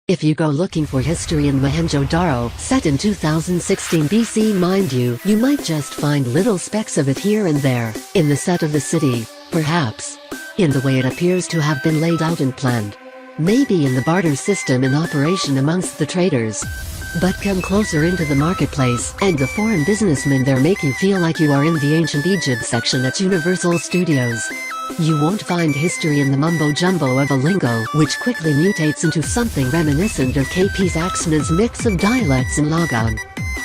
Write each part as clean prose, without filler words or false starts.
If you go looking for history in Mohenjo Daro, set in 2016 BC mind you, you might just find little specks of it here and there, in the set of the city, perhaps. In the way it appears to have been laid out and planned. Maybe in the barter system in operation amongst the traders. But come closer into the marketplace, and the foreign businessmen there make you feel like you are in the ancient Egypt section at Universal Studios. You won't find history in the mumbo-jumbo of a lingo which quickly mutates into something reminiscent of KP's Axma's mix of dialects and Logon.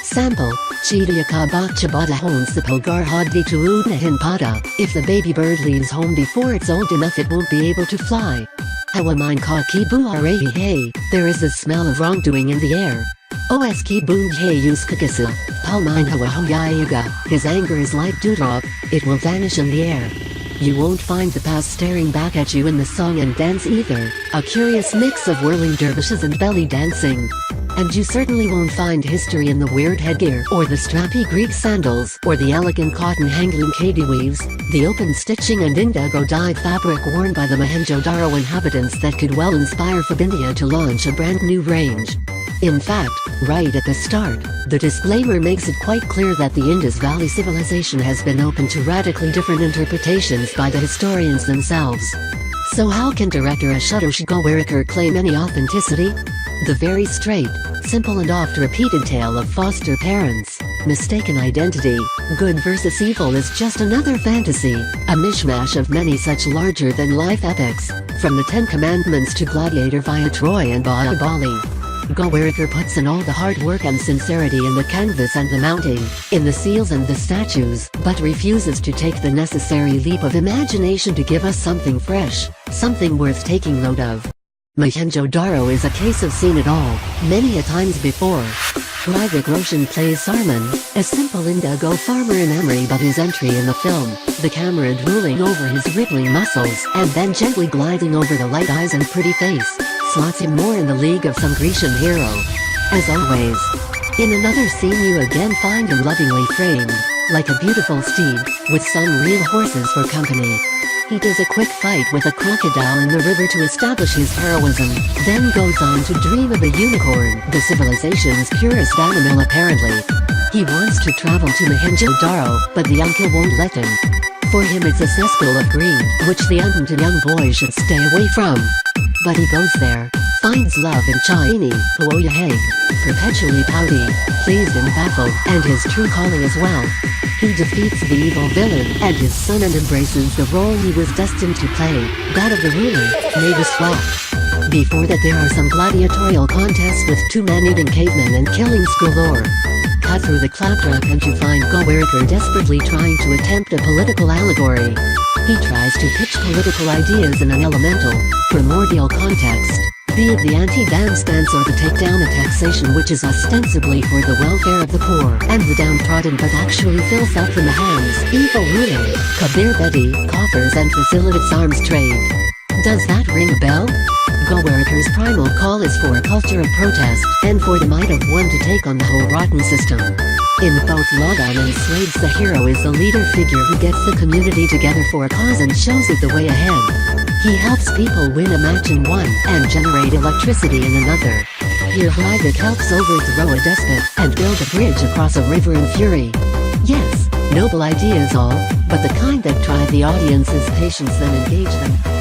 Sample, Chidiakabak Chabada Hon Sipogar Hadvi Tuudnahin Pada. If the baby bird leaves home before it's old enough it won't be able to fly. Hawamain ka kibu arehi hey, there is a smell of wrongdoing in the air. Os kibun hey uskakasa, palmain hawahoyayaga, his anger is like dewdrop, it will vanish in the air. You won't find the past staring back at you in the song and dance either, a curious mix of whirling dervishes and belly dancing. And you certainly won't find history in the weird headgear, or the strappy Greek sandals, or the elegant cotton hangloom kadi weaves, the open stitching and indigo-dyed fabric worn by the Mohenjo Daro inhabitants that could well inspire Fabindia to launch a brand new range. In fact, right at the start, the disclaimer makes it quite clear that the Indus Valley civilization has been open to radically different interpretations by the historians themselves. So how can director Ashutosh Gowarikar claim any authenticity? The very straight, simple and oft-repeated tale of foster parents, mistaken identity, good versus evil is just another fantasy, a mishmash of many such larger-than-life epics, from the Ten Commandments to Gladiator via Troy and Bahubali. Gowarikar puts in all the hard work and sincerity in the canvas and the mounting, in the seals and the statues, but refuses to take the necessary leap of imagination to give us something fresh, something worth taking note of. Mohenjo Daro is a case of seen it all, many a times before. Hrithik Roshan plays Sarman, a simple indigo farmer in Emery, but his entry in the film, the camera drooling over his wriggling muscles and then gently gliding over the light eyes and pretty face, slots him more in the league of some Grecian hero. As always, in another scene you again find him lovingly framed, like a beautiful steed, with some real horses for company. He does a quick fight with a crocodile in the river to establish his heroism, then goes on to dream of a unicorn, the civilization's purest animal apparently. He wants to travel to Mohenjo Daro, but the uncle won't let him. For him it's a cesspool of greed, which the untainted young boy should stay away from. But he goes there, finds love in Chaini, Huoyaheg, perpetually pouty, pleased and baffled, and his true calling as well. He defeats the evil villain and his son and embraces the role he was destined to play, that of the ruler, Nagaswap. Before that there are some gladiatorial contests with two man-eating cavemen and killings galore. Cut through the claptrap and you find Gowarikar desperately trying to attempt a political allegory. He tries to pitch political ideas in an elemental, primordial context, be it the anti-ban stance or the takedown of taxation which is ostensibly for the welfare of the poor and the downtrodden but actually fills out from the hands, evil ruler, Kabir Bedi, coffers and facilitates arms trade. Does that ring a bell? Gowarikar's primal call is for a culture of protest, and for the might of one to take on the whole rotten system. In both Logon and Slades the hero is the leader figure who gets the community together for a cause and shows it the way ahead. He helps people win a match in one, and generate electricity in another. Here Hrithik helps overthrow a despot, and build a bridge across a river in fury. Yes, noble ideas all, but the kind that try the audience's patience then engage them.